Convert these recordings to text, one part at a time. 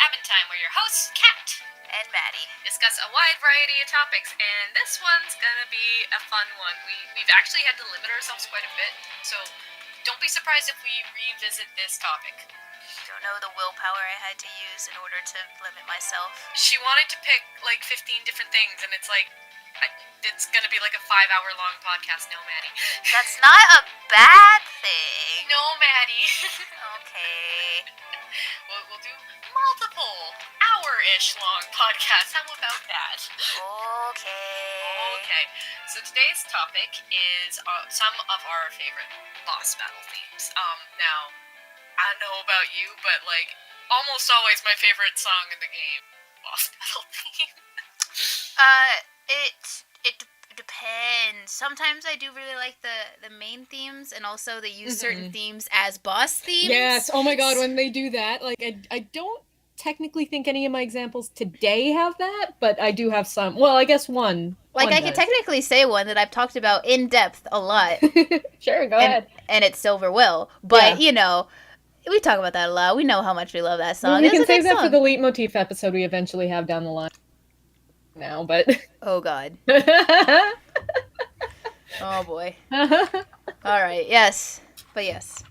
Cabin Time. We're your hosts, Kat and Maddie. Discuss a wide variety of topics, and this one's gonna be a fun one. We've actually had to limit ourselves quite a bit, so don't be surprised if we revisit this topic. Don't know the willpower I had to use in order to limit myself. She wanted to pick like 15 different things, and it's like, it's gonna be like a 5-hour-long podcast. No, Maddie. That's not a bad thing. No, Maddie. Okay. We'll do multiple hour-ish long podcasts. How about that? Okay. So today's topic is some of our favorite boss battle themes. Now, I don't know about you, but like almost always my favorite song in the game, boss battle theme. It depends. Sometimes I do really like the main themes, and also they use certain themes as boss themes. Yes. Oh my god, when they do that, like I don't technically think any of my examples today have that, but I do have some. Well, I guess one. Like I could technically say one that I've talked about in depth a lot. Sure, go ahead. And it's Silver Will, but you know. We talk about that a lot. We know how much we love that song. We can save that for the leitmotif episode we eventually have down the line. Now, but oh god. Oh boy. All right. Yes. But yes.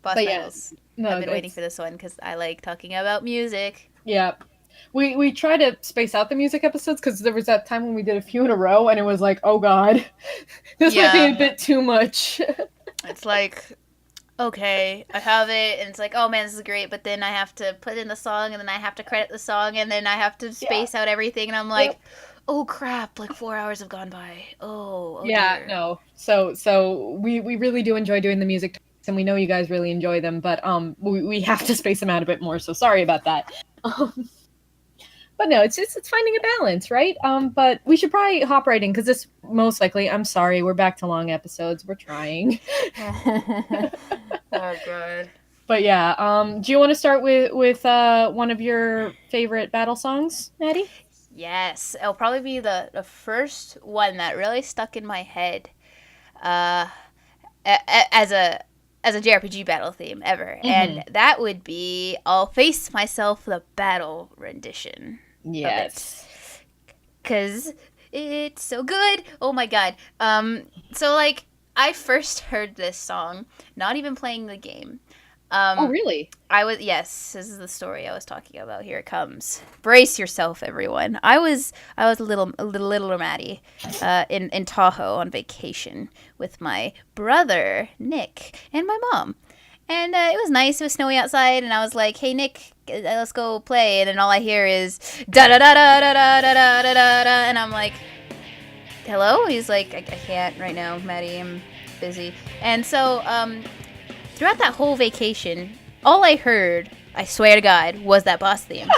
Boss battles. No, I've been waiting for this one because I like talking about music. Yeah. We try to space out the music episodes because there was that time when we did a few in a row and it was like, oh god, this might be a bit too much. It's like, okay, I have it, and it's like, oh man, this is great, but then I have to put in the song, and then I have to credit the song, and then I have to space out everything, and I'm like, oh crap, like 4 hours have gone by. Oh dear. No. So we really do enjoy doing the music, and we know you guys really enjoy them, but we have to space them out a bit more, so sorry about that. But no, it's finding a balance, right? But we should probably hop right in, because this most likely, I'm sorry, we're back to long episodes. We're trying. Oh, God. But yeah, do you want to start with one of your favorite battle songs, Maddie? Yes, it'll probably be the first one that really stuck in my head as a JRPG battle theme ever. And that would be I'll Face Myself, the Battle rendition. Yes. Because it's so good. Oh my god. So like, I first heard this song not even playing the game. Oh really? Yes, this is the story I was talking about. Here it comes. Brace yourself, everyone. I was a little Maddie in Tahoe on vacation with my brother Nick and my mom. And it was nice. It was snowy outside, and I was like, "Hey Nick, let's go play." And then all I hear is da da da da da da da da da da, and I'm like, "Hello?" He's like, "I can't right now, Maddie. I'm busy." And so throughout that whole vacation, all I heard, I swear to God, was that boss theme.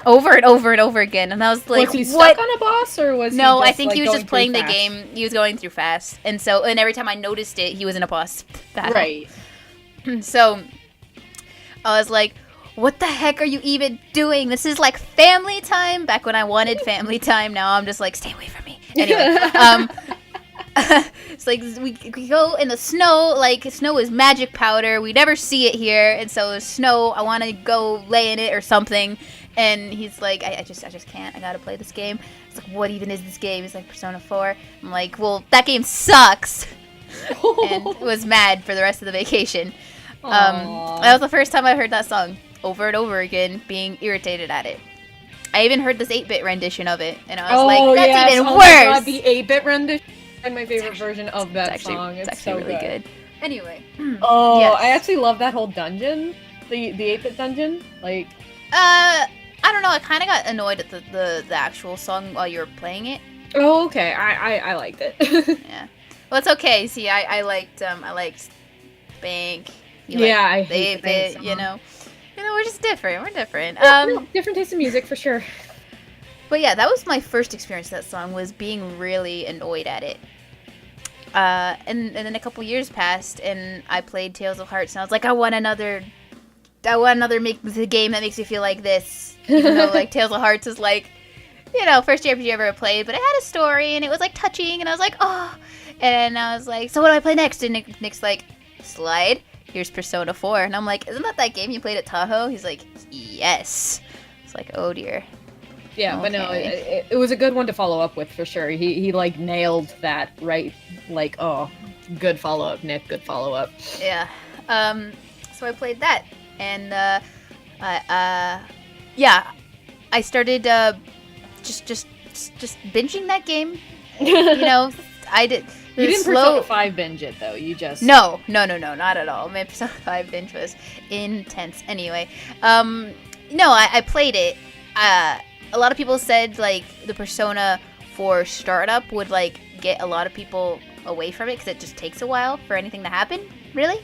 Over and over and over again, and I was like, "Was he stuck on a boss, or was no?" He just, I think he was just playing the game. He was going through fast, and every time I noticed it, he was in a boss battle. Right. So I was like, "What the heck are you even doing? This is like family time." Back when I wanted family time, now I'm just like, "Stay away from me." Anyway, it's like we go in the snow. Like, snow is magic powder. We never see it here, and so snow. I want to go lay in it or something. And he's like, I just can't. I gotta play this game. It's like, what even is this game? He's like, Persona 4. I'm like, well, that game sucks. And was mad for the rest of the vacation. That was the first time I heard that song over and over again, being irritated at it. I even heard this 8-bit rendition of it, and I was like, that's even worse. My God, the 8-bit rendition. And my favorite version of that song. It's actually so really good. Anyway. Oh, yes. I actually love that whole dungeon. The 8-bit dungeon. Like, I don't know, I kind of got annoyed at the actual song while you were playing it. Oh, okay. I liked it. Yeah. Well, it's okay. See, I liked Bank. I hate the 8-bit, you know. We're just different. We're different. Different taste in music, for sure. But yeah, that was my first experience with that song, was being really annoyed at it. And then a couple years passed, and I played Tales of Hearts, and I was like, I want another the game that makes me feel like this. Even though, like, Tales of Hearts is like, first JRPG I ever played, but it had a story, and it was, like, touching, and I was like, oh. And I was like, so what do I play next? And Nick's like, Slide, here's Persona 4. And I'm like, isn't that game you played at Tahoe? He's like, yes. It's like, oh dear. Yeah, but no, Okay. it was a good one to follow up with for sure. He like nailed that right. Like, oh, good follow up, Nick. Good follow up. Yeah. So I played that, and yeah, I started just binging that game. You know, I did. You didn't slow... Persona 5 binge it though. You just No, not at all. My Persona 5 binge was intense. Anyway, no, I played it. A lot of people said like the Persona 4 startup would like get a lot of people away from it because it just takes a while for anything to happen. Really?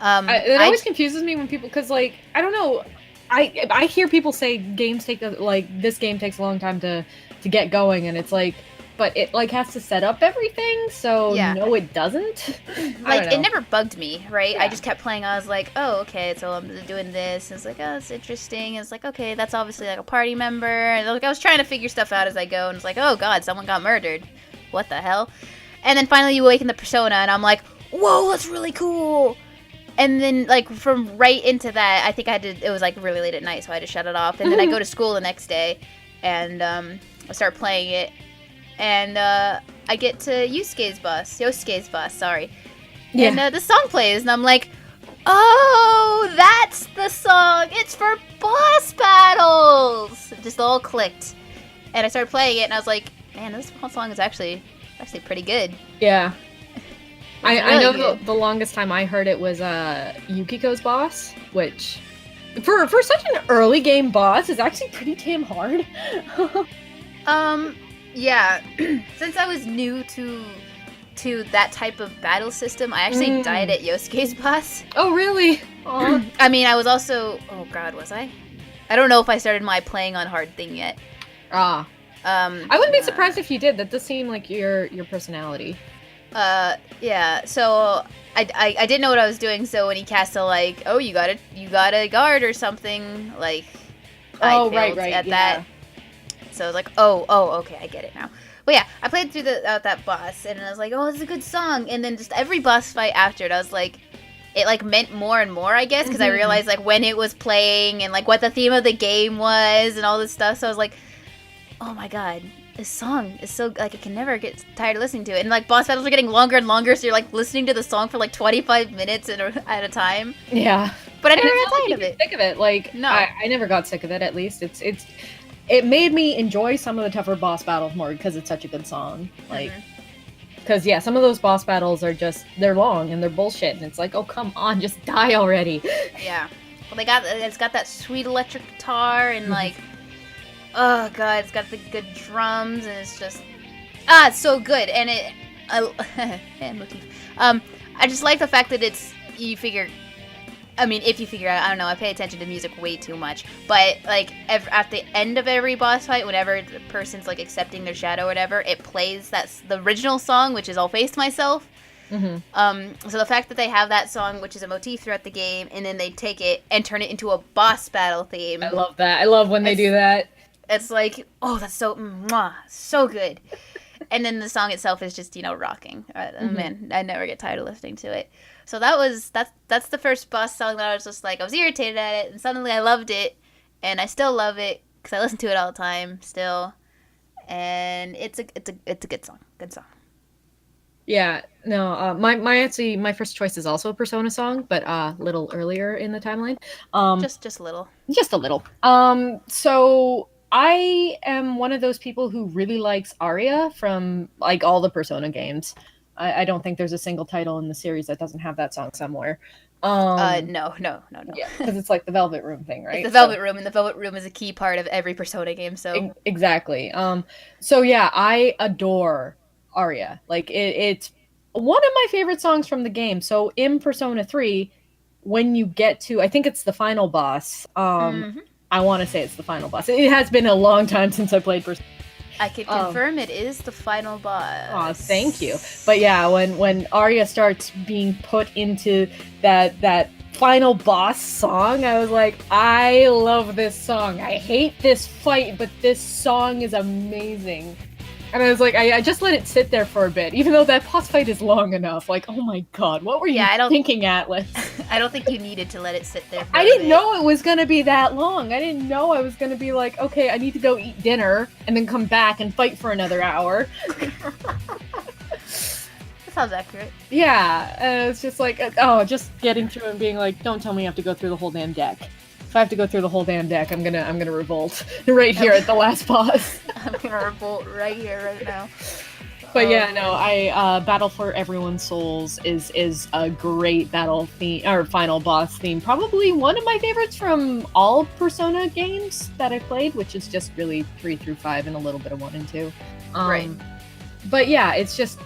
It always confuses me when people, because like I don't know, I hear people say games take this game takes a long time to get going, and it's like, but it like has to set up everything, so Yeah. no, it doesn't. Like it never bugged me, right? Yeah. I just kept playing. I was like, oh, okay, so I'm doing this. It's like, oh, it's interesting. It's like, okay, that's obviously like a party member. And like I was trying to figure stuff out as I go, and it's like, oh god, someone got murdered. What the hell? And then finally you awaken the Persona, and I'm like, whoa, that's really cool. And then like from right into that, I think I did. It was like really late at night, so I had to shut it off. And then I go to school the next day, and I start playing it. And I get to Yosuke's boss, sorry. Yeah. And the song plays, and I'm like, oh, that's the song. It's for boss battles. It just all clicked. And I started playing it, and I was like, man, this song is actually pretty good. Yeah. I really know good. the longest time I heard it was Yukiko's boss, which for such an early game boss is actually pretty damn hard. Yeah. Since I was new to that type of battle system, I actually died at Yosuke's boss. Oh really? Aw. I mean, I was also, oh god, was I? I don't know if I started my playing on hard thing yet. I wouldn't be surprised if you did. That does seem like your personality. Yeah. So I didn't know what I was doing. So when he cast a like, oh, you got a guard or something, like, I failed at that. So I was like, oh, okay, I get it now. But yeah, I played through that boss, and I was like, oh, this is a good song. And then just every boss fight after it, I was like, it like meant more and more, I guess, because I realized like when it was playing and like what the theme of the game was and all this stuff. So I was like, oh my god, this song is so like I can never get tired of listening to it. And like boss battles are getting longer and longer, so you're like listening to the song for like 25 minutes at a time. Yeah, But I And never it's got not like tired you of get it. sick of it. Like No. I never got sick of it. At least it made me enjoy some of the tougher boss battles more because it's such a good song. Like, because yeah, some of those boss battles are just they're long and they're bullshit, and it's like, oh come on, just die already. Yeah. Well, it's got that sweet electric guitar and like, oh god, it's got the good drums and it's just, it's so good. And and motif. I just like the fact that if you figure out, I don't know, I pay attention to music way too much, but like at the end of every boss fight, whenever the person's like accepting their shadow or whatever, it plays that's the original song, which is I'll Face Myself. So the fact that they have that song, which is a motif throughout the game, and then they take it and turn it into a boss battle theme. I love that. I love when they do that. It's like, oh, that's so good. And then the song itself is just, rocking. Man, I never get tired of listening to it. So that's the first boss song that I was just like, I was irritated at it, and suddenly I loved it, and I still love it because I listen to it all the time still, and it's a good song. Good song. Yeah, no, my first choice is also a Persona song, but a little earlier in the timeline. Just a little. Just a little. So I am one of those people who really likes Aria from like all the Persona games. I don't think there's a single title in the series that doesn't have that song somewhere. No. Yeah, because it's like the Velvet Room thing, right? It's the Velvet Room, and the Velvet Room is a key part of every Persona game. So Exactly. So yeah, I adore Aria. Like it's one of my favorite songs from the game. So in Persona 3, when you get to, I think it's the final boss. I want to say it's the final boss. It has been a long time since I played Persona. I can confirm it is the final boss. Oh, thank you. But yeah, when Arya starts being put into that final boss song, I was like, I love this song. I hate this fight, but this song is amazing. And I was like, I just let it sit there for a bit, even though that boss fight is long enough. Like, oh my god, what were you thinking, Atlas? I don't think you needed to let it sit there for I a didn't bit. know it was gonna be that long. I didn't know I was gonna be like, okay, I need to go eat dinner and then come back and fight for another hour. That sounds accurate. Yeah, it's just like, just getting through and being like, don't tell me I have to go through the whole damn deck. If I have to go through the whole damn deck, I'm gonna revolt right here at the last boss. I'm gonna revolt right here, right now. But yeah, no, I Battle for Everyone's Souls is a great battle theme or final boss theme. Probably one of my favorites from all Persona games that I played, which is just really 3 through 5 and a little bit of 1 and 2. Right. But yeah, it's just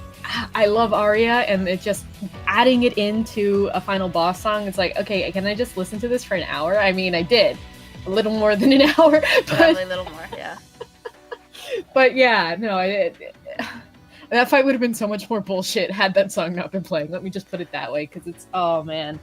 I love Aria, and it just adding it into a final boss song. It's like, okay, can I just listen to this for an hour? I mean, I did a little more than an hour, but Probably a little more, yeah. But yeah, no, that fight would have been so much more bullshit had that song not been playing. Let me just put it that way, because it's, oh man.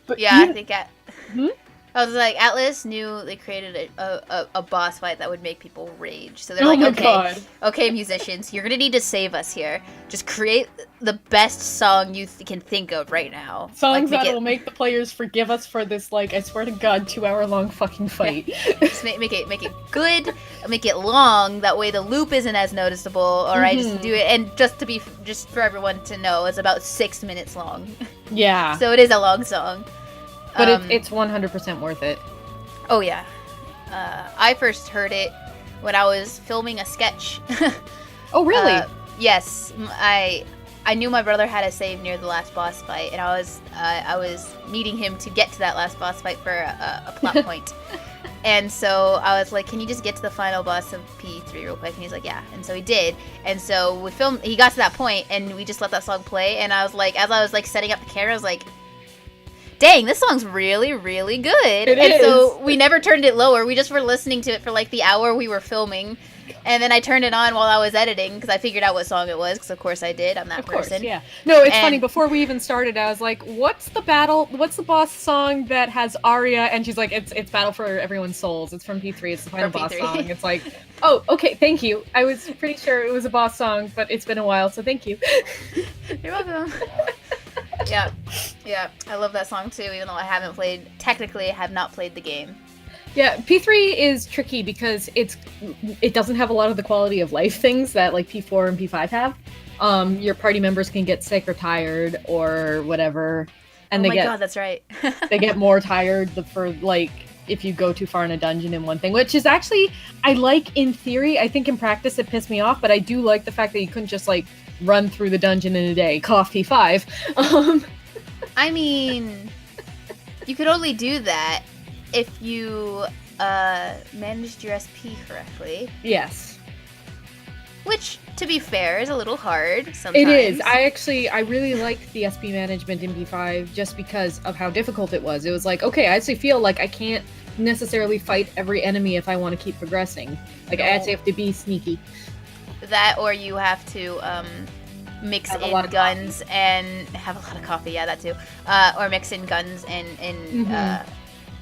But Yeah, I think I was like, Atlas knew they created a boss fight that would make people rage. So they're Oh like, my okay, God. okay, musicians, you're gonna need to save us here. Just create the best song you can think of right now. Songs like, that will make the players forgive us for this, like, I swear to God, 2-hour-long fucking fight. Just make it good, make it long. That way the loop isn't as noticeable. All right, just do it, and just for everyone to know, it's about 6 minutes long. Yeah. So it is a long song. But it's 100% worth it. Oh yeah. I first heard it when I was filming a sketch. Oh, really? Yes. I knew my brother had a save near the last boss fight, and I was needing him to get to that last boss fight for a plot point. And so I was like, can you just get to the final boss of P3 real quick? And he's like, yeah. And so he did. And so he got to that point, and we just let that song play. And I was like, as I was like setting up the camera, I was like, dang, this song's really, really good. It is. So we never turned it lower. We just were listening to it for like the hour we were filming. And then I turned it on while I was editing because I figured out what song it was, because of course I did. I'm that person. Yeah. No, it's funny. Before we even started, I was like, what's the boss song that has Aria? And she's like, it's Battle for Everyone's Souls. It's from P3. It's the final boss song. It's like, oh, okay, thank you. I was pretty sure it was a boss song, but it's been a while, so thank you. You're welcome. Yeah, I love that song too, even though I have not played the game. Yeah, P3 is tricky because it doesn't have a lot of the quality of life things that like P4 and P5 have. Your party members can get sick or tired or whatever, and God, that's right. they get more tired for like if you go too far in a dungeon in one thing, which is actually I like in theory. I think in practice it pissed me off, but I do like the fact that you couldn't just like run through the dungeon in a day. Cough P5. I mean, you could only do that if you managed your SP correctly. Yes. Which, to be fair, is a little hard sometimes. It is. I really liked the SP management in P5 just because of how difficult it was. It was like, okay, I actually feel like I can't necessarily fight every enemy if I want to keep progressing. Like, I actually have to be sneaky. That, or you have to mix in guns and have a lot of coffee. Yeah, that too. Or mix in guns and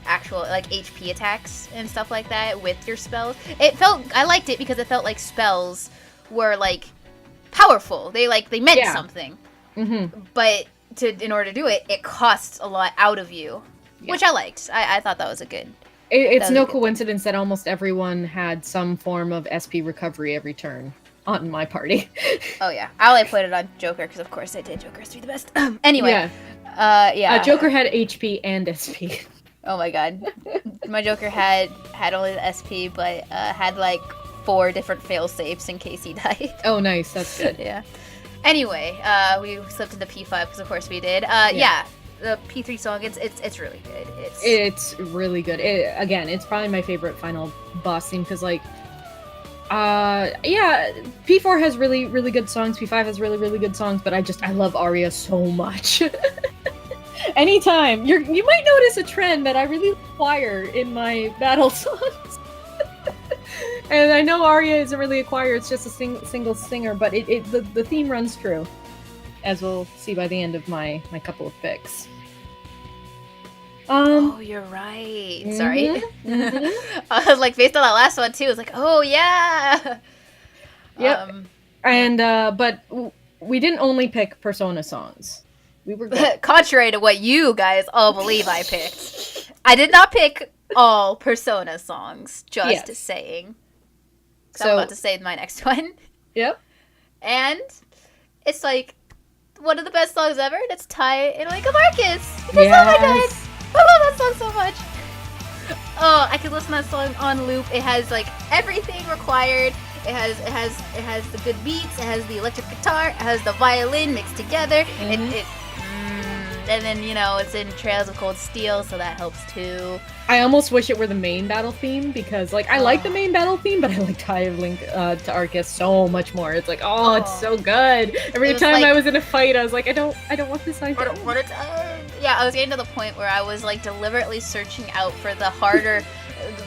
actual like HP attacks and stuff like that with your spells. I liked it because it felt like spells were like powerful. They meant something. But in order to do it, it costs a lot out of you, which I liked. I thought that was a good. It's no coincidence that almost everyone had some form of SP recovery every turn on my party. Oh yeah, I only put it on Joker because of course I did. Joker's to be the best. Anyway, Joker had HP and SP. Oh my god, my Joker had only the SP, but had like 4 different fail safes in case he died. Oh nice, that's good. Yeah. Anyway, we slipped into P5 because of course we did. The P3 song, it's really good. It's really good. It's probably my favorite final boss theme because like P4 has really, really good songs, P5 has really, really good songs, but I love Aria so much. Anytime. You might notice a trend that I really acquire in my battle songs. And I know Aria isn't really a choir, it's just a single singer, but the theme runs true, as we'll see by the end of my couple of picks. Oh, you're right. Sorry. I was like, based on that last one too, I was like, oh yeah. Yep. And we didn't only pick Persona songs. We were good. Contrary to what you guys all believe I picked. I did not pick all Persona songs, just saying. So I'm about to say my next one. Yep. And it's like one of the best songs ever, and it's Tai in Link of Arceus. Because oh my god, I love that song so much. Oh, I could listen to that song on loop. It has like everything required. It has the good beats. It has the electric guitar. It has the violin mixed together. And then, you know, it's in Trails of Cold Steel, so that helps too. I almost wish it were the main battle theme, because, like, I like the main battle theme, but I like Tai of Link to Arceus so much more. It's like, it's so good. Every time I was in a fight, I was like, I don't want this item. Yeah, I was getting to the point where I was, like, deliberately searching out for the harder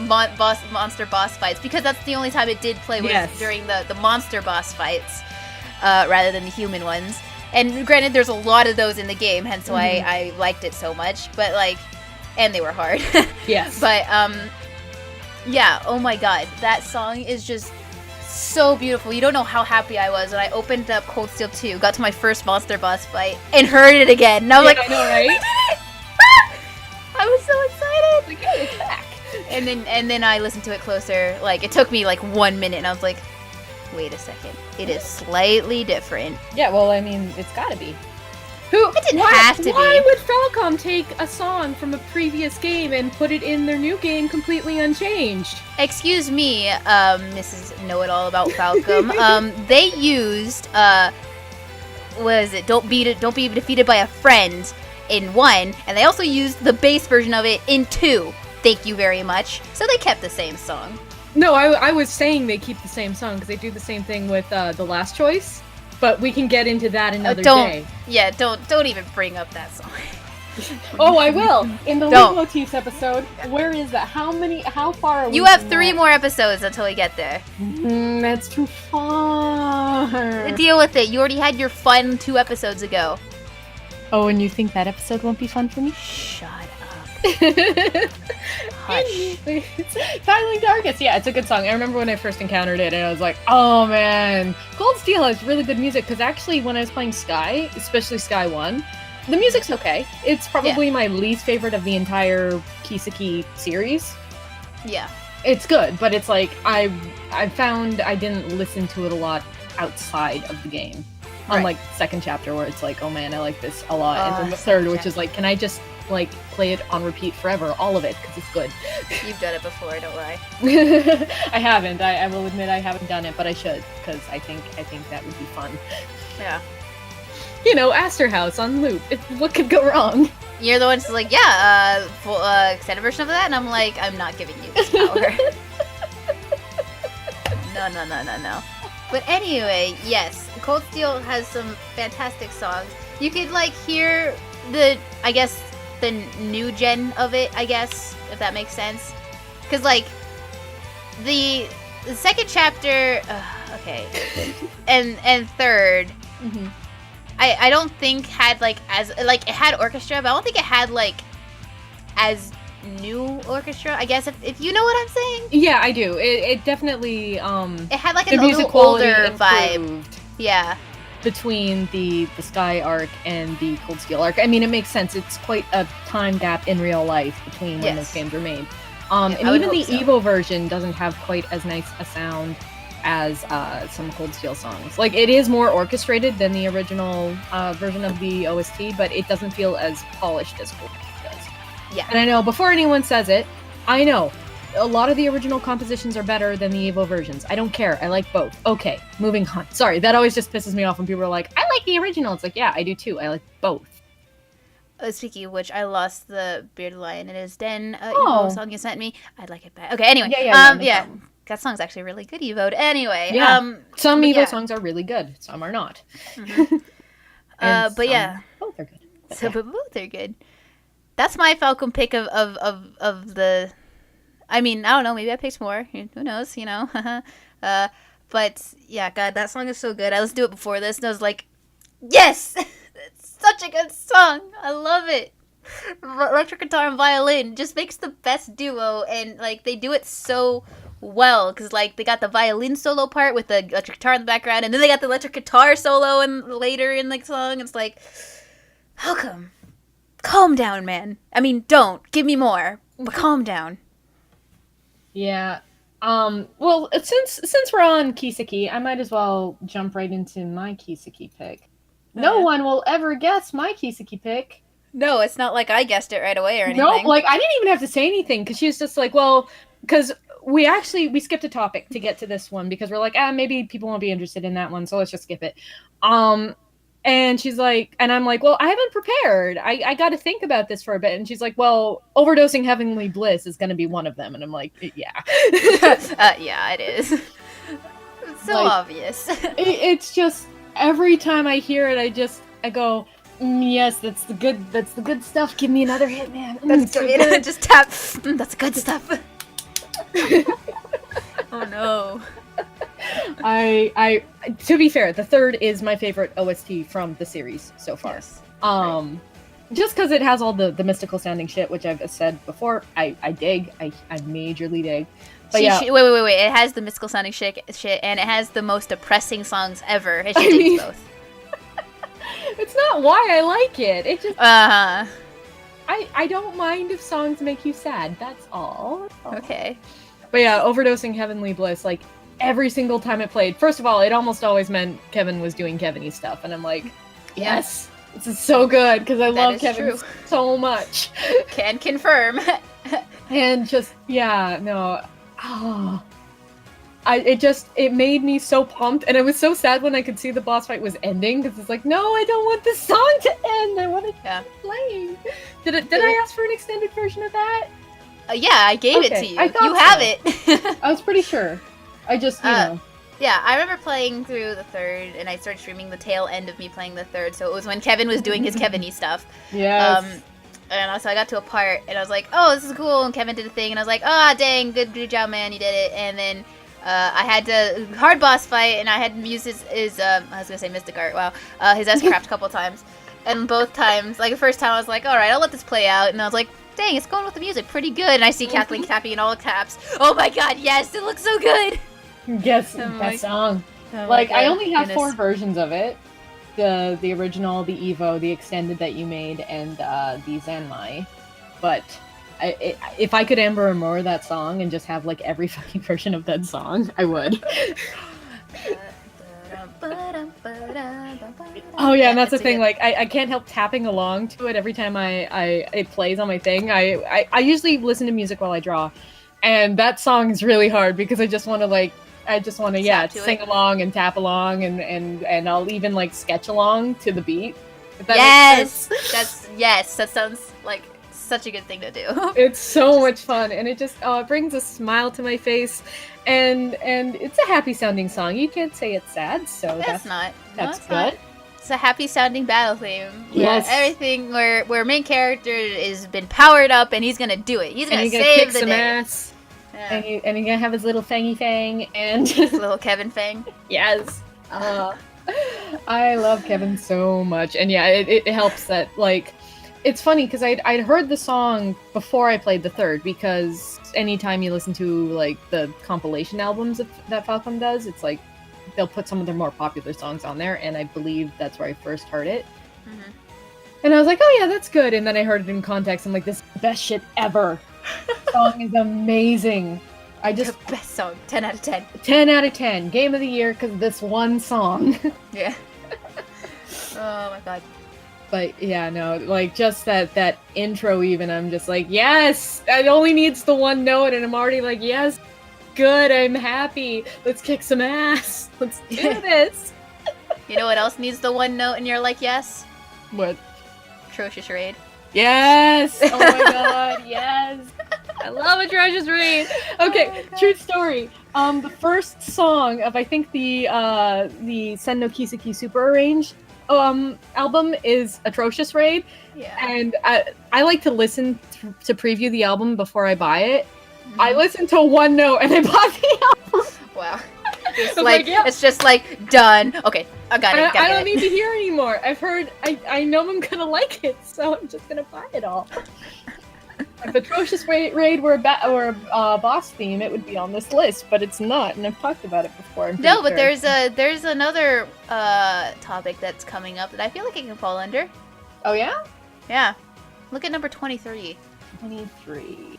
monster boss fights, because that's the only time it did play was during the monster boss fights, rather than the human ones. And granted, there's a lot of those in the game, hence why I liked it so much. But, like, and they were hard. Yes. But, yeah, oh my god. That song is just so beautiful. You don't know how happy I was when I opened up Cold Steel 2, got to my first monster boss fight, and heard it again. And I was like, I know, right? I did it! I was so excited! Like, hey, it's back. And then I listened to it closer. Like, it took me, like, 1 minute, and I was like, wait a second. It is slightly different. Yeah, well, I mean, it's gotta be. It didn't have to be. Why would Falcom take a song from a previous game and put it in their new game completely unchanged? Excuse me, Mrs. Know-It-All about Falcom. They used, what is it? Don't be defeated by a friend in 1, and they also used the bass version of it in 2. Thank you very much. So they kept the same song. No, I was saying they keep the same song because they do the same thing with The Last Choice, but we can get into that another day. Yeah, don't even bring up that song. Oh, I will. In the Leitmotifs episode, where is that? How far are we? You have 3 more episodes until we get there. That's too far. Deal with it. You already had your fun 2 episodes ago. Oh, and you think that episode won't be fun for me? Shut up. Hush. Link to Arceus. Yeah, it's a good song. I remember when I first encountered it, and I was like, oh man. Cold Steel has really good music, because actually when I was playing Sky, especially Sky 1, the music's okay. It's probably my least favorite of the entire Kiseki series. Yeah. It's good, but it's like, I found I didn't listen to it a lot outside of the game. Right. Unlike the second chapter, where it's like, oh man, I like this a lot. And then the third, which is like, can I just like play it on repeat forever, all of it, because it's good. You've done it before, don't lie. I haven't. I will admit I haven't done it, but I should, because I think that would be fun. Yeah. You know, Aster House on loop. What could go wrong? You're the one who's like, extended version of that, and I'm like, I'm not giving you this power. No. But anyway, yes, Cold Steel has some fantastic songs. You could like hear the new gen of it, I guess, if that makes sense. Because like the second chapter, okay, and third, I don't think had like it had orchestra, but I don't think it had like as new orchestra, I guess, if you know what I'm saying. Yeah, I do. It definitely it had like a music little older vibe. Yeah. Between the Sky arc and the Cold Steel arc. I mean, it makes sense. It's quite a time gap in real life between when those games were made. And even the Evo version doesn't have quite as nice a sound as some Cold Steel songs. Like, it is more orchestrated than the original version of the OST, but it doesn't feel as polished as Cold Steel does. Yeah. And I know, before anyone says it, I know a lot of the original compositions are better than the Evo versions. I don't care. I like both. Okay, moving on. Sorry, that always just pisses me off when people are like, I like the original. It's like, yeah, I do too. I like both. Speaking of which, I lost the Bearded Lion in his den Evo song you sent me. I'd like it back. Okay, anyway. Yeah. That song's actually really good, Evo'd. Anyway. Yeah. Some Evo songs are really good. Some are not. Mm-hmm. But yeah. Both are good. But both are good. That's my Falcon pick of the... I mean, I don't know. Maybe I picked more. Who knows, you know? But, yeah, God, that song is so good. I listened to it before this, and I was like, yes! It's such a good song. I love it. Electric guitar and violin just makes the best duo, and, like, they do it so well, because like they got the violin solo part with the electric guitar in the background, and then they got the electric guitar solo and later in the song. It's like, how come? Calm down, man. I mean, don't give me more, but calm down. Yeah. Well, since we're on Kiseki, I might as well jump right into my Kiseki pick. No one will ever guess my Kiseki pick. No, it's not like I guessed it right away or anything. No, like I didn't even have to say anything because she was just like, well, because we skipped a topic to get to this one because we're like, maybe people won't be interested in that one, so let's just skip it. And she's like, and I'm like, well, I haven't prepared. I got to think about this for a bit. And she's like, well, overdosing heavenly bliss is going to be one of them. And I'm like, yeah. Yeah, it is. It's so Like, obvious. It's just every time I hear it, I go, yes, that's the good stuff. Give me another hit, man. That's so great. good. Just tap. That's good stuff. Oh no. I to be fair, the third is my favorite OST from the series so far. Yes. Just because it has all the mystical sounding shit, which I've said before, I dig. I majorly dig. But yeah, Wait. It has the mystical sounding shit, and it has the most depressing songs ever. It should do both. It's not why I like it. It just Uh-huh. I don't mind if songs make you sad. That's all. Okay. But yeah, overdosing heavenly bliss, like every single time it played. First of all, it almost always meant Kevin was doing Kevin-y stuff, and I'm like, yes, this is so good because I love is Kevin true. so much. Can confirm. And just it made me so pumped, and I was so sad when I could see the boss fight was ending because it's like, no, I don't want this song to end. I want it to keep playing. Did I ask for an extended version of that? Yeah, I gave it to you. I thought You so. have it. I was pretty sure. I just know. Yeah, I remember playing through the third, and I started streaming the tail end of me playing the third. So it was when Kevin was doing his Kevin-y stuff. Yes. And so I got to a part, and I was like, "Oh, this is cool." And Kevin did a thing, and I was like, "Ah, dang, good job, man, you did it." And then I had to hard boss fight, and I had to use his I was gonna say Mystic Art. Wow, his S-Craft a couple times, and both times, like the first time, I was like, "All right, I'll let this play out," and I was like, dang, it's going with the music pretty good. And I see Kathleen tapping in all caps. Oh my god, yes, it looks so good. Guess Oh that my- song. Oh Like, my I only have goodness. 4 versions of it. The original, the Evo, the extended that you made, and the Zenmai. But if I could Amber and More that song and just have like every fucking version of that song, I would. Oh yeah, and that's the thing. Like, I can't help tapping along to it every time it plays on my thing. I usually listen to music while I draw, and that song is really hard because I just want to Tap to sing it. along and tap along and I'll even like sketch along to the beat. If that Yes, makes sense. that sounds like such a good thing to do. It's so much fun, and it just it brings a smile to my face, and it's a happy sounding song. You can't say it's sad, so That's not. No, that's it's not. good. It's a happy sounding battle theme. Yes. Where everything where main character is been powered up and he's gonna do it. He's And gonna he's gonna save kick the some day. ass, Yeah. and he's gonna have his little fangy fang, and Little Kevin Fang. yes, I love Kevin so much, and yeah, it helps that like. It's funny because I'd heard the song before I played the third, because anytime you listen to like the compilation albums that Falcom does, it's like they'll put some of their more popular songs on there, and I believe that's where I first heard it. Mhm. And I was like, oh yeah, that's good. And then I heard it in context. I'm like, this is the best shit ever. The song is amazing. I just The best song. 10 out of 10. 10 out of 10 game of the year because of this one song. Yeah. Oh my god. But yeah, no, like just that intro even, I'm just like, yes! It only needs the one note and I'm already like, yes, good, I'm happy. Let's kick some ass. Let's do this. You know what else needs the one note and you're like, yes? What? Atrocious Raid. Yes! Oh my god, yes! I love Atrocious Raid! Okay, Oh my God. true story. The first song of I think the Sen no Kiseki Super Arranged album is Atrocious Raid. Yeah. And I like to listen to preview the album before I buy it. Mhm. I listened to one note and I bought the album. Wow. It's I was like, like, yeah. it's just like, done. Okay, I got it. I don't need to hear anymore. I've heard, I know I'm gonna like it, so I'm just gonna buy it all. If Atrocious Raid were a boss theme, it would be on this list, but it's not, and I've talked about it before. No, but there's another topic that's coming up that I feel like it can fall under. Oh yeah? Yeah. Look at number 23. 23.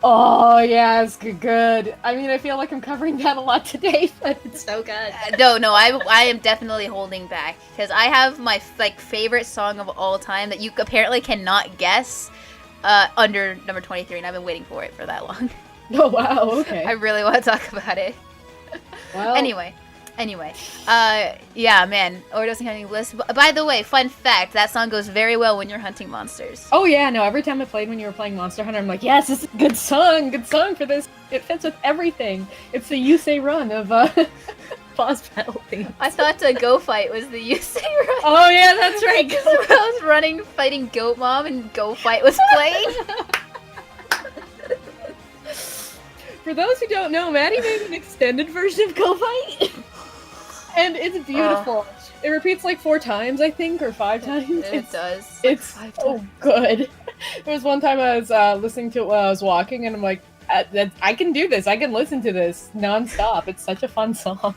Oh yeah, it's good. I mean, I feel like I'm covering that a lot today, but it's so good. No, I am definitely holding back because I have my favorite song of all time that you apparently cannot guess under number 23, and I've been waiting for it for that long. Oh wow, okay. I really want to talk about it. Well, Anyway, yeah, man, overdosing hunting list. By the way, fun fact: that song goes very well when you're hunting monsters. oh yeah, no. Every time I played when you were playing Monster Hunter, I'm like, yes, this is a good song for this. It fits with everything. It's the Yusei run of boss battle theme. I thought Go Fight was the Yusei run. Oh yeah, that's right. Because I was running, fighting Goat Mom, and Go Fight was playing. For those who don't know, Maddie made an extended version of Go Fight. And it's beautiful. It repeats like 4 times, I think, or 5 times. It does. It's so good. There was one time I was listening to it while I was walking, and I'm like, I can do this. I can listen to this nonstop. It's such a fun song.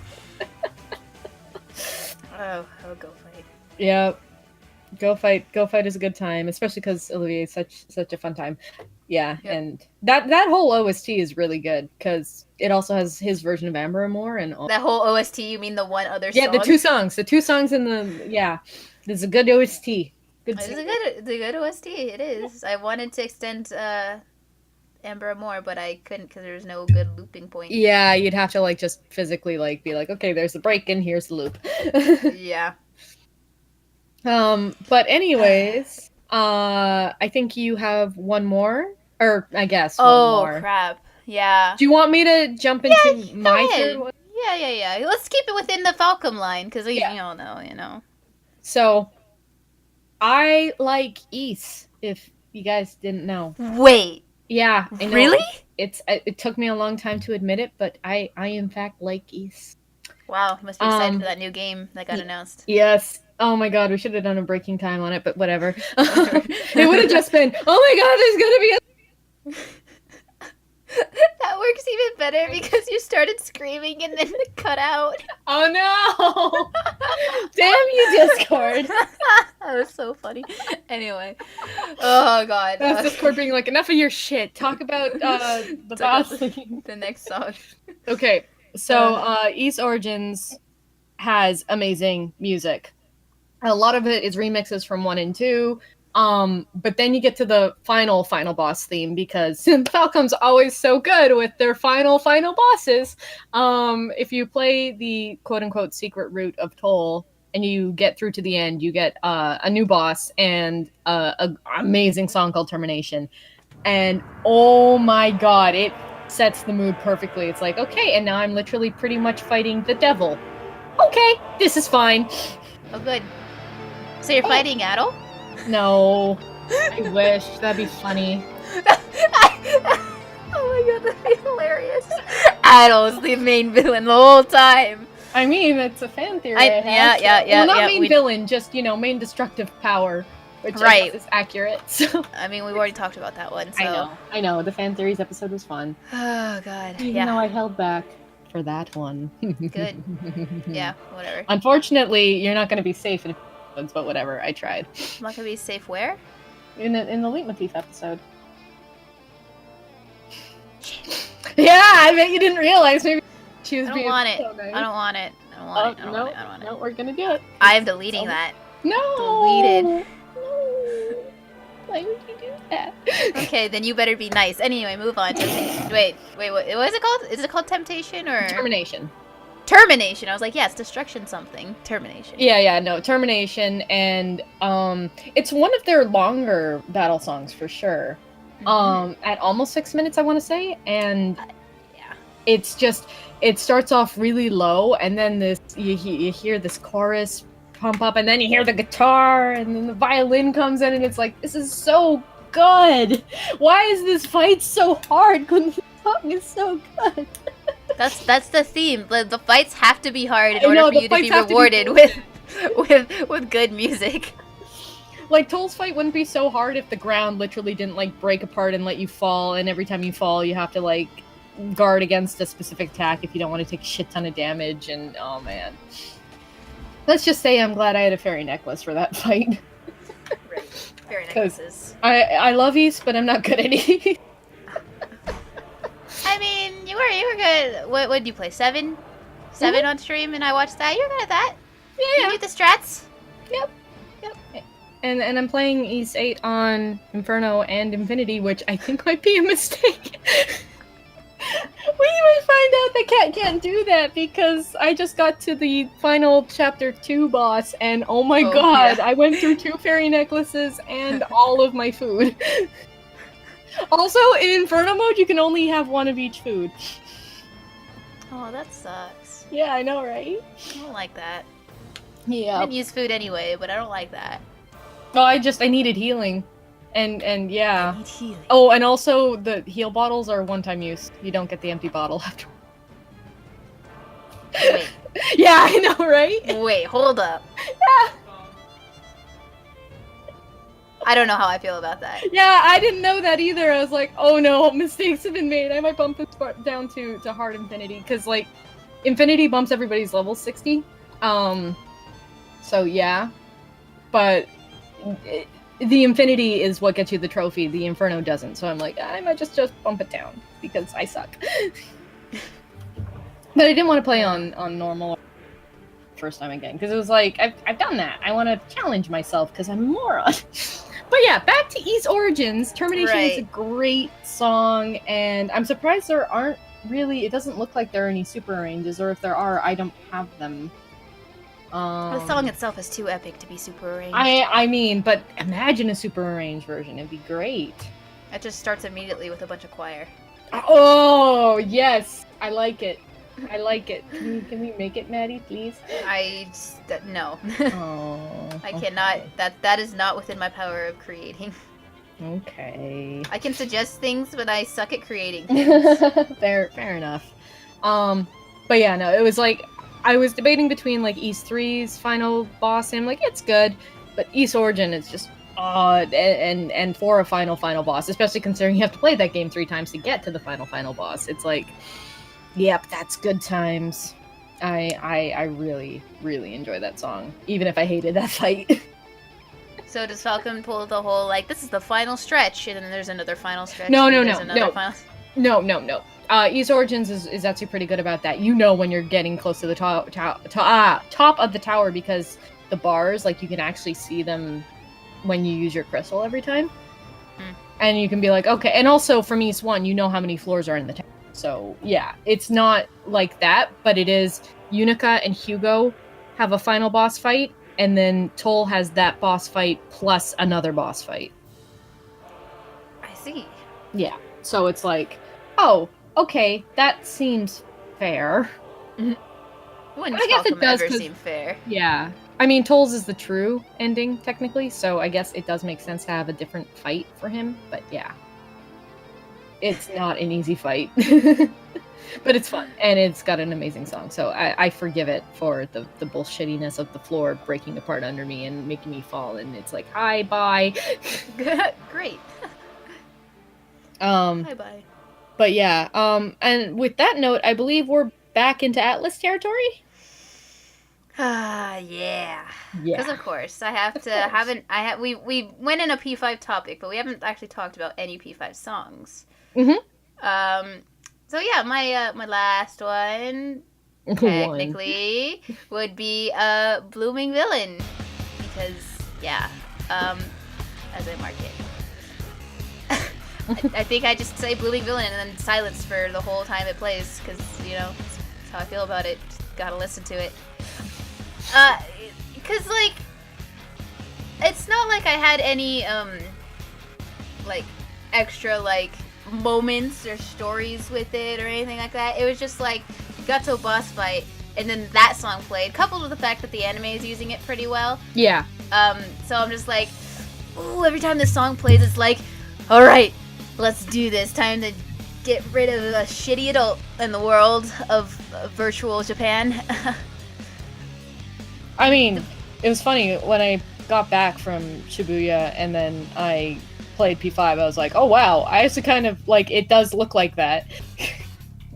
Oh, Go Fight. Yeah. Go Fight is a good time, especially because Olivier is such a fun time. Yeah, Yep. and that whole OST is really good because it also has his version of Amber Amore and all. That whole OST, you mean the one other Yeah, song? the two songs in the There's a good OST. Good. It's a good OST. It is. I wanted to extend Amber Amore, but I couldn't because there was no good looping point. Yeah, you'd have to just physically be like, okay, there's the break and here's the loop. Yeah. But anyways, I think you have one more, or I guess one more. Crap. Yeah. Do you want me to jump into my ahead. third one? Yeah. Let's keep it within the Falcom line because we Yeah. all know, you know. So, I like Ys, if you guys didn't know. Wait. Yeah, I know. Really? It took me a long time to admit it, but I in fact like Ys. Wow. Must be excited for that new game that got announced. Yes. Oh my god, we should have done a breaking time on it, but whatever. It would have just been, oh my god, there's gonna be a... That works even better because you started screaming and then it cut out. Oh no! Damn you, Discord! That was so funny. Anyway. Oh god. That's Discord being like, enough of your shit. Talk about the boss theme. The next song. Okay, so Ys Origins has amazing music. A lot of it is remixes from 1 and 2. But then you get to the final boss theme because Falcom's always so good with their final bosses. If you play the quote-unquote secret route of Toll and you get through to the end, you get a new boss and an amazing song called Termination. And oh my god, it sets the mood perfectly. It's like, okay, and now I'm literally pretty much fighting the devil. Okay, this is fine. Oh good. So you're fighting Adol? No. I wish. That'd be funny. Oh my god, that'd be hilarious. Adol's the main villain the whole time. I mean, it's a fan theory. Yeah. Well, not main villain, just, main destructive power. Which I guess is accurate. So. I mean, we've already talked about that one, so. I know. The fan theories episode was fun. Oh god. Even though I held back for that one. Good. Yeah, whatever. Unfortunately, you're not going to be safe in episodes, but whatever. I tried. I'm not gonna be safe where? In the Leitmotif episode. Yeah, I bet you didn't realize. Maybe she was being so nice. I don't want it. I don't want it. No, we're gonna do it. I am deleting that. No. Deleted. No. Why would you do that? Okay, then you better be nice. Anyway, move on. Wait, what is it called? Is it called Temptation or Termination? Termination. I was like, yes, destruction something. Termination. Yeah, no, Termination, and it's one of their longer battle songs for sure. At almost 6 minutes, I want to say, and yeah, it's just it starts off really low, and then you hear this chorus pump up, and then you hear the guitar, and then the violin comes in, and it's like, this is so good. Why is this fight so hard when the song is so good? That's the theme. The fights have to be hard in order for you to be rewarded with good music. Like, Toll's fight wouldn't be so hard if the ground literally didn't, like, break apart and let you fall, and every time you fall, you have to, like, guard against a specific attack if you don't want to take a shit ton of damage, and oh man. Let's just say I'm glad I had a fairy necklace for that fight. Right. Fairy necklaces. I love East, but I'm not good at East. I mean, you were good. What did you play? 7 on stream, and I watched that. You're good at that. Yeah. You do the strats. Yep. And I'm playing East 8 on Inferno and Infinity, which I think might be a mistake. We might find out that Cat can't do that because I just got to the final chapter 2 boss, and oh my god, yeah. I went through 2 fairy necklaces and all of my food. Also, in Inferno mode, you can only have 1 of each food. Oh, that sucks. Yeah, I know, right? I don't like that. Yeah. I didn't use food anyway, but I don't like that. Well, I needed healing. And yeah. I need healing. Oh, and also the heal bottles are one-time use. You don't get the empty bottle after. Wait. Yeah, I know, right? Wait, hold up. Yeah. I don't know how I feel about that. Yeah, I didn't know that either. I was like, oh no, mistakes have been made. I might bump this part down to hard Infinity, because, like, Infinity bumps everybody's level 60. So yeah. But the Infinity is what gets you the trophy. The Inferno doesn't. So I'm like, I might just bump it down because I suck. But I didn't want to play on normal first time again because it was like I've done that. I want to challenge myself because I'm a moron. But yeah, back to Ys Origins. Termination is a great song, and I'm surprised there aren't really. It doesn't look like there are any super arranges, or if there are, I don't have them. The song itself is too epic to be super arranged. I mean, but imagine a super arranged version. It'd be great. It just starts immediately with a bunch of choir. Oh, yes. I like it. I like it. Can we make it, Maddie, please? No. Oh. I cannot. That is not within my power of creating. Okay. I can suggest things, but I suck at creating things. Fair enough. But yeah, no, it was like, I was debating between, like, Ys 3's final boss, and I'm like, it's good, but Ys Origin is just odd, and for a final boss, especially considering you have to play that game 3 times to get to the final boss, it's like, yep, that's good times. I really, really enjoy that song, even if I hated that fight. So does Falcon pull the whole, like, this is the final stretch, and then there's another final stretch? No. Ys Origins is actually pretty good about that. You know when you're getting close to the top of the tower because the bars, like, you can actually see them when you use your crystal every time. And you can be like, okay. And also from Ys 1, you know how many floors are in the tower. So yeah, it's not like that, but it is. Unica and Hugo have a final boss fight, and then Toll has that boss fight plus another boss fight. I see. Yeah. So it's like, oh, okay, that seems fair. Wouldn't Falcom ever seem fair? Yeah. I mean, Toll's is the true ending, technically, so I guess it does make sense to have a different fight for him, but yeah. It's not an easy fight. But it's fun, and it's got an amazing song, so I forgive it for the bullshittiness of the floor breaking apart under me and making me fall, and it's like, hi, bye. Great. Hi, bye. But yeah, and with that note, I believe we're back into Atlas territory? Yeah. Because of course, I have to, we went in a P5 topic, but we haven't actually talked about any P5 songs. So yeah, my last one technically would be Blooming Villain, because yeah, as I mark it. I think I just say Blooming Villain and then silence for the whole time it plays, because, you know, that's how I feel about it. Just gotta listen to it. Because, like, it's not like I had any, like, extra, like, moments or stories with it or anything like that. It was just, like, got to a boss fight, and then that song played, coupled with the fact that the anime is using it pretty well. Yeah. So I'm just like, ooh, every time this song plays, it's like, alright, let's do this. Time to get rid of a shitty adult in the world of virtual Japan. I mean, it was funny when I got back from Shibuya and then I played P5, I was like, oh wow, I used to kind of like it does look like that.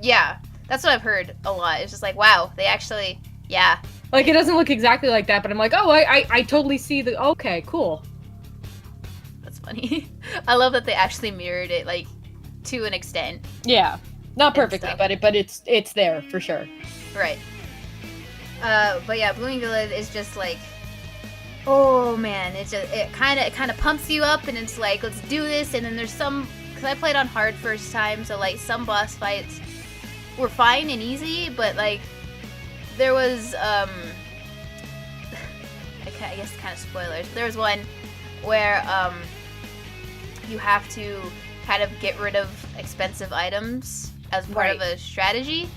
Yeah, that's what I've heard a lot. It's just like, wow, they actually, yeah. Like it doesn't look exactly like that, but I'm like, oh, I totally see the. Okay, cool. That's funny. I love that they actually mirrored it, like, to an extent. Yeah, not perfectly, stuff. but it's there for sure. Right. But yeah, Blooming Village is just like, oh man, it kind of pumps you up, and it's like, let's do this. And then there's some, because I played on hard first time, so like some boss fights were fine and easy, but like there was I guess kind of spoilers. There was one where you have to kind of get rid of expensive items as part of a strategy.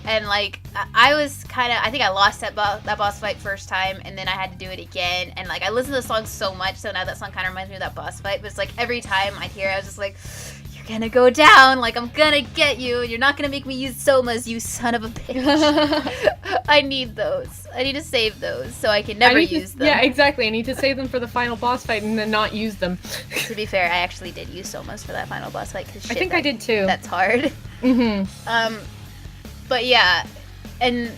And like I was kind of, I think I lost that boss fight first time, and then I had to do it again. And like I listened to the song so much, so now that song kind of reminds me of that boss fight. But it's like every time I'd hear it, I was just like, "You're gonna go down. Like I'm gonna get you. You're not gonna make me use somas, you son of a bitch." I need those. I need to save those so I can never use them. Yeah, exactly. I need to save them for the final boss fight and then not use them. To be fair, I actually did use somas for that final boss fight because I think I did too. That's hard. Mm-hmm. But yeah, and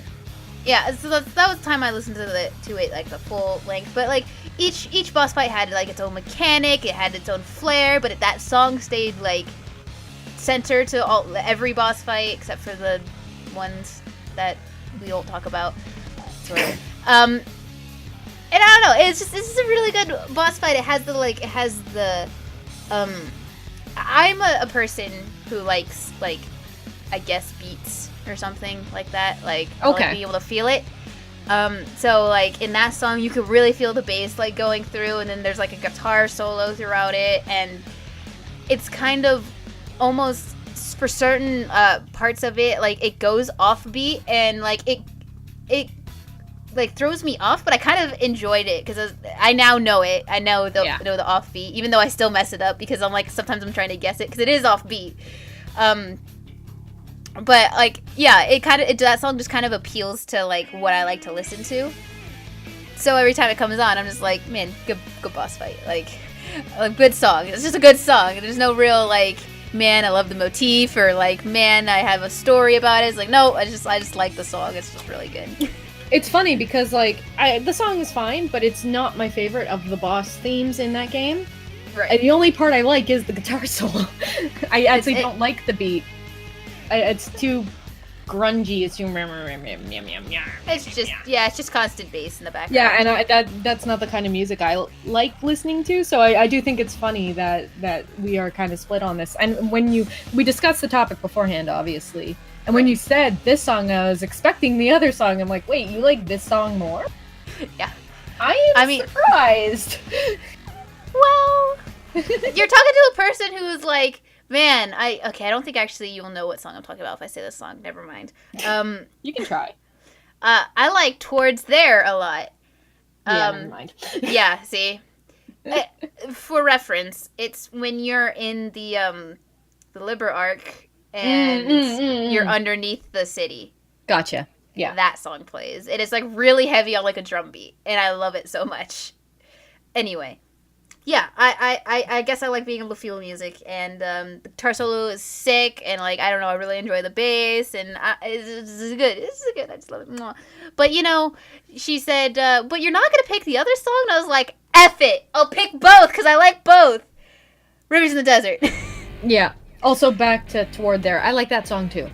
yeah, so that was the time I listened to it like the full length. But like each boss fight had like its own mechanic, it had its own flair, but that song stayed like center to every boss fight except for the ones that we don't talk about. Sort of. And I don't know, this is a really good boss fight. It has the I'm a person who likes like, I guess, beats or something like that. Like, I like being able to feel it. So like in that song, you could really feel the bass like going through, and then there's like a guitar solo throughout it, and it's kind of almost for certain parts of it, like it goes off beat, and like it like throws me off, but I kind of enjoyed it because I now know it. I know the offbeat, even though I still mess it up because I'm like sometimes I'm trying to guess it because it is offbeat. But like yeah, that song just kind of appeals to like what I like to listen to. So every time it comes on, I'm just like, man, good boss fight, like a good song. It's just a good song. There's no real like, man, I love the motif, or like, man, I have a story about it. It's like, no, I just like the song. It's just really good. It's funny because like the song is fine, but it's not my favorite of the boss themes in that game. Right. And the only part I like is the guitar solo. I actually don't like the beat. It's too grungy. It's too. It's just it's just constant bass in the background. Yeah, and that's not the kind of music I like listening to. So I do think it's funny that we are kind of split on this. And when we discussed the topic beforehand, obviously, and when you said this song, I was expecting the other song. I'm like, wait, you like this song more? Yeah. I mean, surprised. Well, you're talking to a person who's like, man, I don't think actually you'll know what song I'm talking about if I say this song. Never mind. You can try. I like Towards There a lot. Yeah, never mind. Yeah, see? For reference, it's when you're in the Liber Arc and you're underneath the city. Gotcha. Yeah. That song plays. It is like really heavy on like a drum beat, and I love it so much. Anyway. Yeah, I guess I like being able to feel music, and the guitar solo is sick, and like I don't know, I really enjoy the bass, and it's good. It's good. I just love it. But you know, she said, "But you're not gonna pick the other song." And I was like, "F it, I'll pick both because I like both." Rivers in the Desert. Yeah. Also, back to Toward There. I like that song too.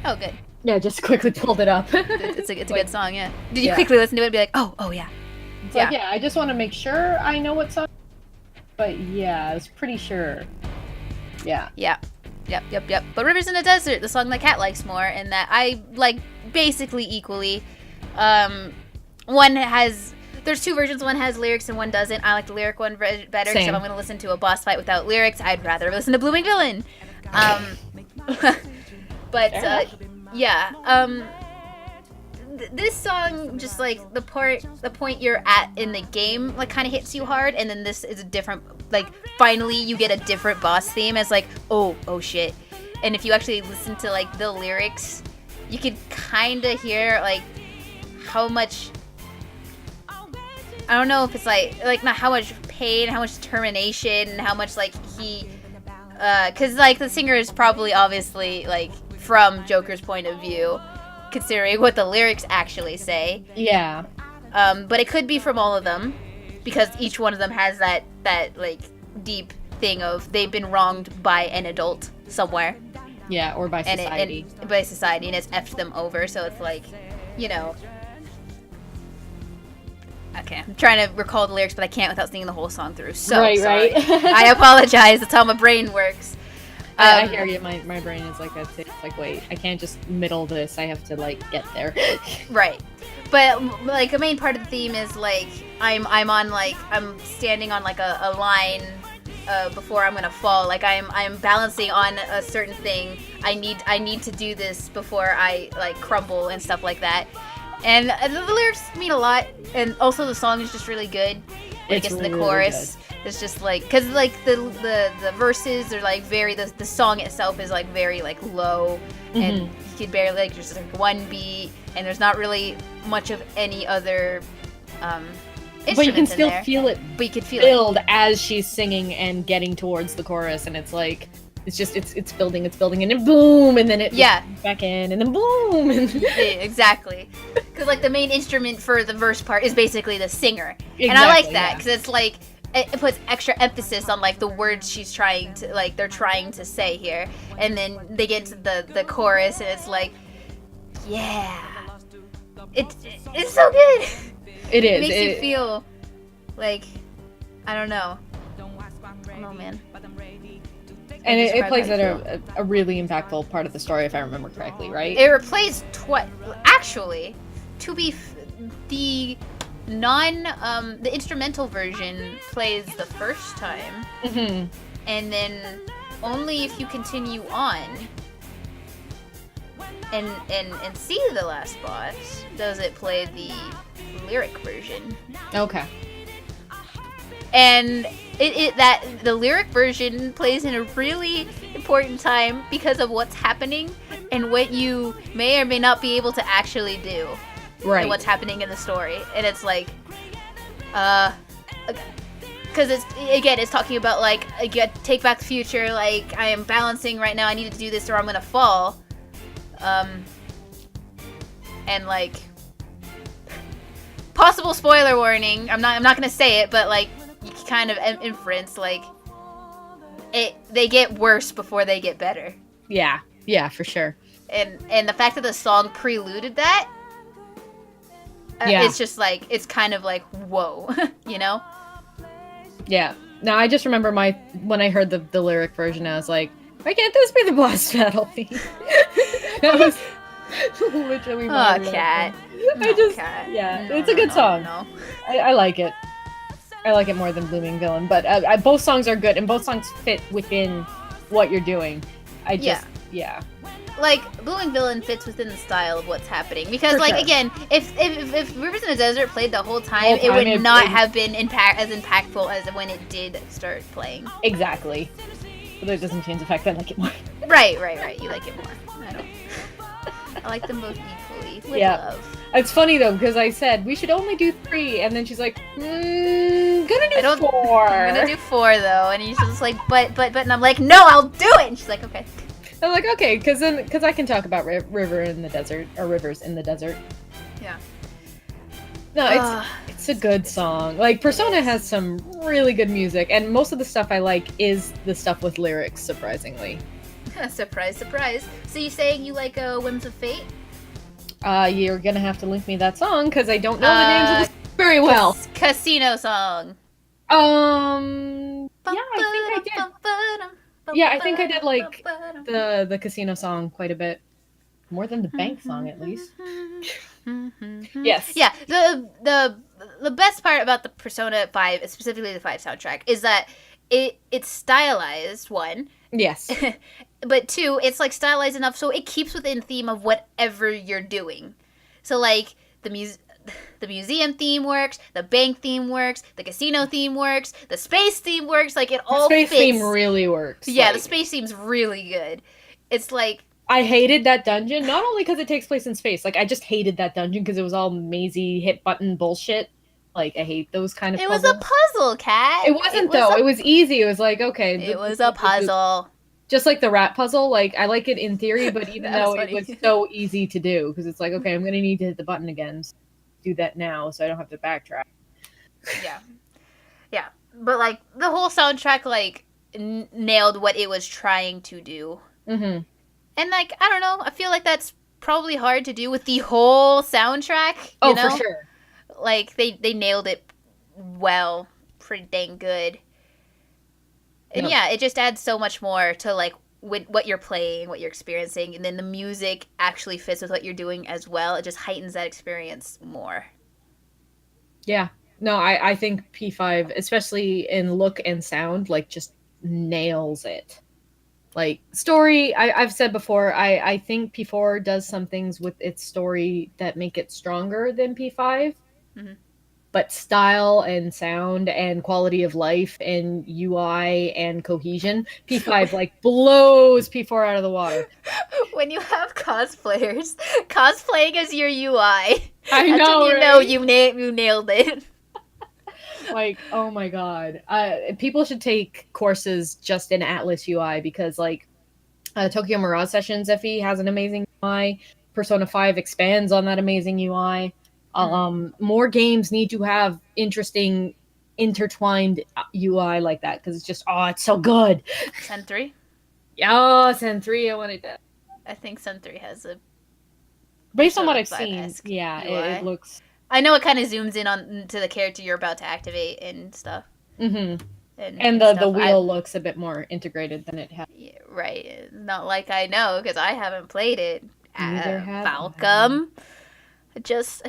Oh, good. Yeah, just quickly pulled it up. It's a good song. Yeah. Did you quickly listen to it and be like, oh yeah. Like, I just want to make sure I know what song. But yeah, I was pretty sure. Yeah. Yep. But Rivers in the Desert, the song that Kat likes more, and that I like basically equally. There's two versions. One has lyrics and one doesn't. I like the lyric one better. So if I'm going to listen to a boss fight without lyrics, I'd rather listen to Blooming Villain. But this song, just like the point you're at in the game, like kind of hits you hard, and then this is a different, like finally you get a different boss theme. It's like, oh shit. And if you actually listen to like the lyrics, you could kind of hear like how much I don't know if it's like not how much pain, how much determination, how much like he, because like the singer is probably obviously like from Joker's point of view, considering what the lyrics actually say. Yeah. But it could be from all of them, because each one of them has that like deep thing of they've been wronged by an adult somewhere. Yeah, or by society. And by society, and it's effed them over. So it's like, you know. Okay, I'm trying to recall the lyrics, but I can't without singing the whole song through. So right, sorry. right. I apologize. That's how my brain works. I hear you. My brain is like that. It's like, wait, I can't just middle this. I have to like get there. Right. But like a main part of the theme is like I'm standing on like a line before I'm gonna fall. Like I'm balancing on a certain thing. I need to do this before I like crumble and stuff like that. And the lyrics mean a lot, and also the song is just really good. When it gets to the chorus, it's just like, cause like the verses are like very, the song itself is like very like low, and you can barely like just like one beat, and there's not really much of any other instruments. But you can still feel it. But you can feel build as she's singing and getting towards the chorus, and it's like. It's just it's building, and then boom, and then it back in, and then boom, and yeah, exactly. Because like the main instrument for the verse part is basically the singer, exactly, and I like that because it's like it puts extra emphasis on like the words she's trying to they're trying to say here, and then they get to the chorus, and it's like, yeah, it's so good. It is. It makes you feel like I don't know, man. And it plays at a really impactful part of the story, if I remember correctly, right? It replays actually, to be the the instrumental version plays the first time, and then only if you continue on and see the last boss does it play the lyric version. Okay. And that the lyric version plays in a really important time because of what's happening and what you may or may not be able to actually do. Right. And what's happening in the story. And it's like, because it's talking about like, take back the future, like I am balancing right now, I need to do this or I'm gonna fall. And like, possible spoiler warning, I'm not gonna say it, but like, you can kind of inference like they get worse before they get better. Yeah, for sure. And the fact that the song preluded that, it's just like it's kind of like whoa, you know? Yeah. Now I just remember when I heard the lyric version, I was like, why can't this be the boss battle theme? That was literally my Cat. Cat. Yeah, it's a good song. No. I like it. I like it more than Blooming Villain, but both songs are good, and both songs fit within what you're doing. Yeah. Like, Blooming Villain fits within the style of what's happening. Because, like, sure. again, if Rivers in the Desert played the whole time, it would not have been as impactful as when it did start playing. Exactly. But that doesn't change the fact that I like it more. Right. You like it more. I don't. I like them both equally. With love. It's funny though, because I said we should only do 3, and then she's like, gonna do 4. I'm gonna do 4 though, and he's just like, but, and I'm like, no, I'll do it. And she's like, okay. I'm like, okay, because I can talk about Rivers in the Desert. Yeah. No, it's a good song. Like, Persona has some really good music, and most of the stuff I like is the stuff with lyrics, surprisingly. Surprise, surprise. So you saying you like Whims of Fate? You're gonna have to link me that song, because I don't know the names of the songs very well. Casino song. Yeah, I think I did. Yeah, I think I did like the casino song quite a bit. More than the bank song, at least. Yes. Yeah, the best part about the Persona 5, specifically the 5 soundtrack, is that it's stylized, one. Yes. But 2, it's like stylized enough so it keeps within theme of whatever you're doing. So like the museum theme works, the bank theme works, the casino theme works, the space theme works, like it all fits. The space theme really works. Yeah, like, the space theme's really good. It's like I hated that dungeon, not only because it takes place in space, like I just hated that dungeon because it was all mazy hit button bullshit. Like, I hate those kind of It was puzzles. a puzzle, Cat. It wasn't, though. It was easy. It was like, okay. It was a puzzle. Just like the rat puzzle. Like, I like it in theory, but even That was though it funny. was so easy to do, because it's like, okay, I'm going to need to hit the button again. So do that now so I don't have to backtrack. Yeah. Yeah. But, like, the whole soundtrack, like, nailed what it was trying to do. Mm-hmm. And, like, I don't know. I feel like that's probably hard to do with the whole soundtrack. You know? For sure. Like, they nailed it well. Pretty dang good. And Yep. yeah, it just adds so much more to, like, with what you're playing, what you're experiencing. And then the music actually fits with what you're doing as well. It just heightens that experience more. Yeah. No, I think P5, especially in look and sound, like, just nails it. Like, story, I've said before, I think P4 does some things with its story that make it stronger than P5. Mhm. But style and sound and quality of life and UI and cohesion, P5, like, blows P4 out of the water. When you have cosplayers cosplaying as your UI, I that's know, when you right? know you nailed it. Like, oh my god. People should take courses just in Atlas UI because, like, Tokyo Mirage Sessions FE has an amazing UI. Persona 5 expands on that amazing UI. More games need to have interesting, intertwined UI like that because it's just, it's so good. Sen 3? Oh, Sen 3, I wanted that. I think Sen 3 has a... Based on what Persona I've seen, 5-esque yeah, UI. it looks... I know it kind of zooms in on to the character you're about to activate and stuff. Mm-hmm. And And the stuff. wheel looks a bit more integrated than it has. Yeah, right. Not like I know because I haven't played it. Neither have I. Falcom. I just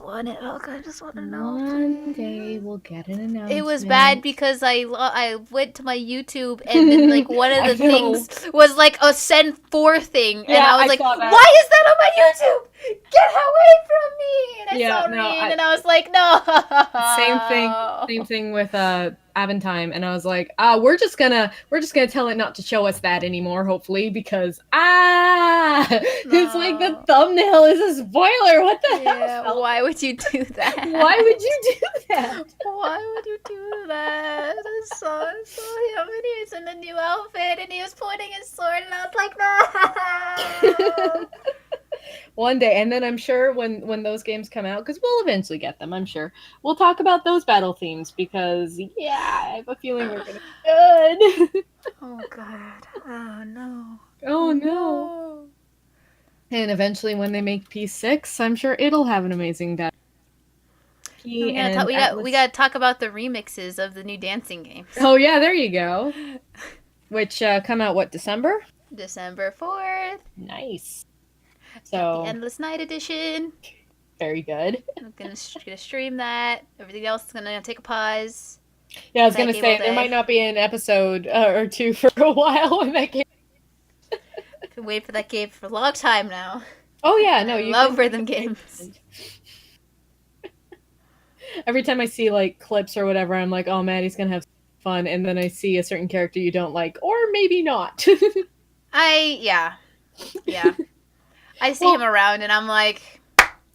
want it. Oh God, I just want to know. One day we'll get an announcement. It was bad because I went to my YouTube and then like one of I the know. things was like a Send 4 thing and Yeah, I was I like, saw that. why is that on my YouTube? Get away from me! And I Yeah, saw no, Reen and I was like, no. Same thing with Aventime, and I was like, we're just gonna tell it not to show us that anymore, hopefully, because it's like the thumbnail is a spoiler. What the Yeah, hell? why would you do that? Why would you do that? Why would you do that? I saw him and he was in a new outfit and he was pointing his sword and I was like, no. One day, and then I'm sure when those games come out, because we'll eventually get them, I'm sure we'll talk about those battle themes because I have a feeling we're gonna be good. Oh God. Oh no. Oh no. And eventually, when they make P6, I'm sure it'll have an amazing battle. We gotta talk about the remixes of the new dancing games. Oh yeah, there you go. Which come out what, December? December 4th. Nice. The So Endless Night Edition. very good. I'm gonna stream that. Everything else is gonna take a pause. Yeah, I was That gonna game say all there day. might not be an episode or two for a while when that game. Been waiting for that game for a long time now. Oh yeah, no, I you love can- rhythm games. Every time I see like clips or whatever, I'm like, oh, Maddie's gonna have fun, and then I see a certain character you don't like, or maybe not. Yeah. I see him around and I'm like,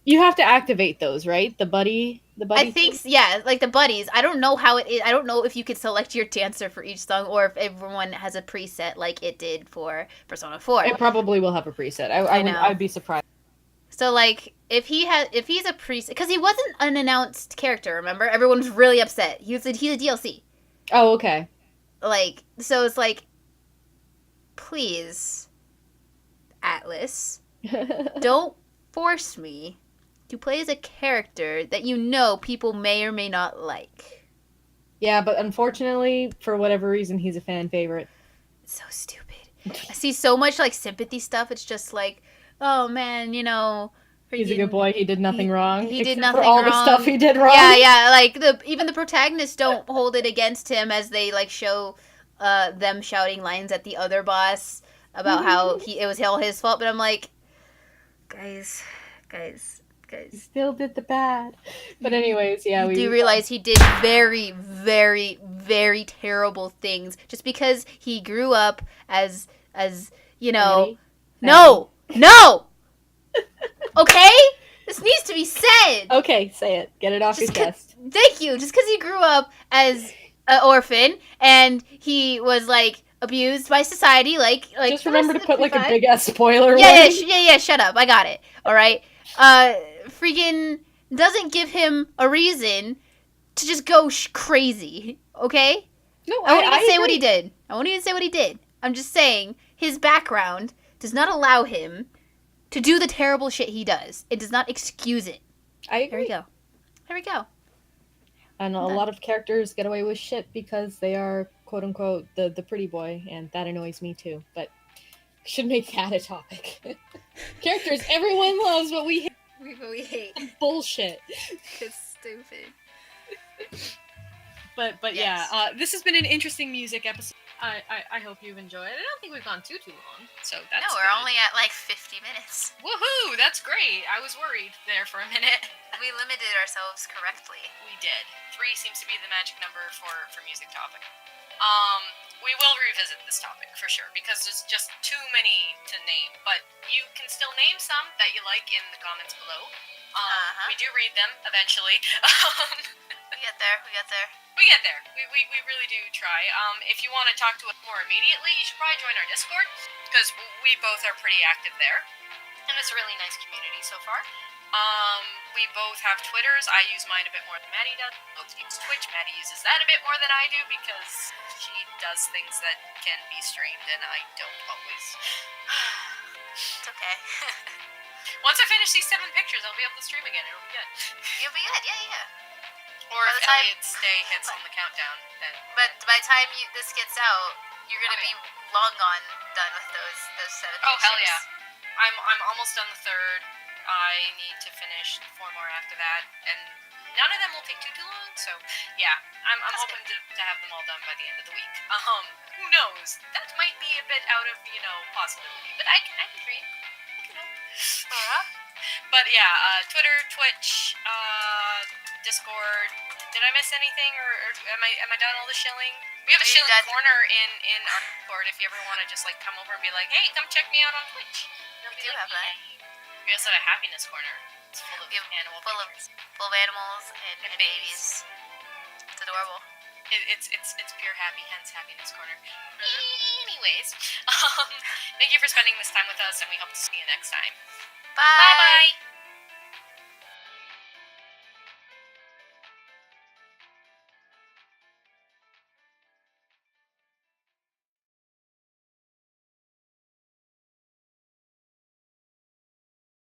You have to activate those, right? The buddy. I think, yeah, like the buddies. I don't know how it is. I don't know if you could select your dancer for each song or if everyone has a preset like it did for Persona 4. It probably will have a preset. I know. I'd be surprised. So like if he's a preset, because he wasn't an announced character. Remember, everyone was really upset. He's a DLC. Oh, okay. Like, so it's like, please, Atlas, don't force me to play as a character that you know people may or may not like. Yeah, but unfortunately, for whatever reason, he's a fan favorite. It's so stupid. I see so much like sympathy stuff. It's just like, oh man, you know, He's a good boy. He did nothing wrong. he did except nothing for all wrong. the stuff he did wrong. Yeah. Like even the protagonists don't hold it against him as they like show them shouting lines at the other boss about how it was all his fault. But I'm like, guys. He still did the bad. But anyways, yeah, We do realize he did very, very, very terrible things just because he grew up as you know. Maddie? No. Okay? This needs to be said. Okay, say it. Get it off your Just 'cause- chest. Thank you. Just because he grew up as an orphan and he was like abused by society, like Just the remember rest to of the put like a P5. big ass spoiler Yeah, warning. yeah. Shut up. I got it. All right. Freaking doesn't give him a reason to just go No, crazy. Okay. I I won't even say what agree. he did. I won't even say what he did. I'm just saying his background does not allow him to do the terrible shit he does. It does not excuse it. I There we agree. go. There we go. And a Okay. lot of characters get away with shit because they are quote unquote the pretty boy, and that annoys me too. But should make that a topic. Characters everyone loves, but we hate We hate. bullshit. It's stupid. But Yes. yeah, this has been an interesting music episode. I hope you've enjoyed. I don't think we've gone too long, so that's No, we're good. only at like 50 minutes. Woohoo! That's great. I was worried there for a minute. We limited ourselves correctly. We did. 3 seems to be the magic number for music topic. We will revisit this topic for sure because there's just too many to name. But you can still name some that you like in the comments below. We do read them eventually. We get there. We get there. We really do try. If you want to talk to us more immediately, you should probably join our Discord because we both are pretty active there, and it's a really nice community so far. We both have Twitters. I use mine a bit more than Maddie does. Both use Twitch. Maddie uses that a bit more than I do because she does things that can be streamed, and I don't always. It's okay. Once I finish these 7 pictures, I'll be able to stream again. It'll be good. You'll be good. Yeah. Or By if the time- Elliot's day hits on the countdown, then. But by the time this gets out, you're gonna be long gone done with those 7 Oh, hell pictures. yeah. I'm almost done the 3rd. I need to finish 4 more after that, and none of them will take too long. So yeah, I'm That's hoping to have them all done by the end of the week. Who knows? That might be a bit out of possibility, but I can dream. I can hope. But yeah, Twitter, Twitch, Discord. Did I miss anything, or am I done all the shilling? We have a Are you shilling done? corner in our Discord if you ever want to just like come over and be like, hey, come check me out on Twitch. We do have that. We also have a happiness corner. It's full of We have animal full of animals and babies. It's adorable. It's pure happy, hence happiness corner. Anyways, thank you for spending this time with us, and we hope to see you next time. Bye. Bye.